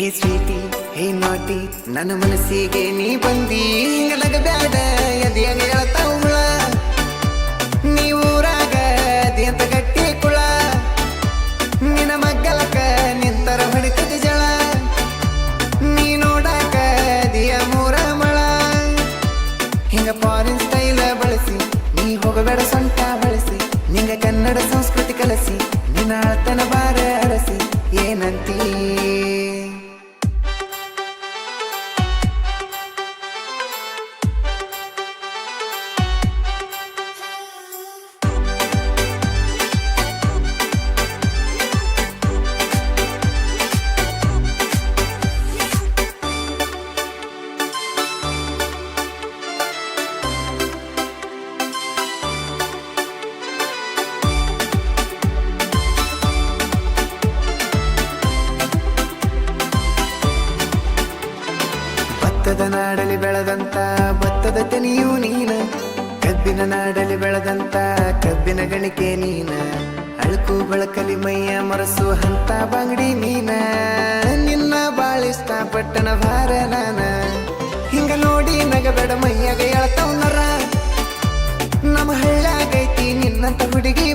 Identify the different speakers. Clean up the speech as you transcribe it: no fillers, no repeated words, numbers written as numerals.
Speaker 1: ಹೇ Sweety ಹೇ ನಾಟಿ ನನ್ನ ಮನಸ್ಸಿಗೆ ನೀ ಬಂದಿ ಹಿಂಗಲಗ ಬ್ಯಾಡ ಎದೆಯಾಗ ಹೇಳ್ತಾವ ಹುಳ ನೀವೂರಾಗ ಅದಿಯಂತ ಗಟ್ಟಿ ಕುಳ ನಿನ್ನ ಮಗ್ಗಲಕ ನಿಂತರ ಹೊಡಿತದ ಜಳ ನೀ ನೋಡಾಕ ಅದಿಯ ಮೂರ ಮಳ ಹಿಂಗ ಫಾರಿನ್ ಸ್ಟೈಲ ಬಳಸಿ ನೀ ಹೋಗಬೇಡ ಸೊಂಟ ಬಳಸಿ ನಿಂಗ ಕನ್ನಡ ಸಂಸ್ಕೃತಿ ಕಲಸಿ ನಿನ್ನ ಅಳ್ತನ ಬಾರ ಅರಸಿ ಏನಂತೀ ಭತ್ತದ ನಾಡಲಿ ಬೆಳೆದಂತ ಭತ್ತದ ತೆನೆಯೂ ನೀನ ಕಬ್ಬಿನ ನಾಡಲಿ ಬೆಳೆದಂತ ಕಬ್ಬಿನ ಗಣಿಕೆ ನೀನ ಅಳುಕು ಬಳಕಲಿ ಮೈಯ ಮರಸು ಹಂತ ಬಂಗಡಿ ನೀನ ನಿನ್ನ ಬಾಳಿಷ್ಟ ಪಟ್ಟಣ ಭಾರ ನಾನ ಹಿಂಗ ನೋಡಿ ನಗಬೇಡ ಮೈಯಾಗ ಎಳ್ತಾವ್ ನರ ನಮ್ಮ ಹಳ್ಳಾಗೈತಿ ನಿನ್ನಂತ ಹುಡುಗಿ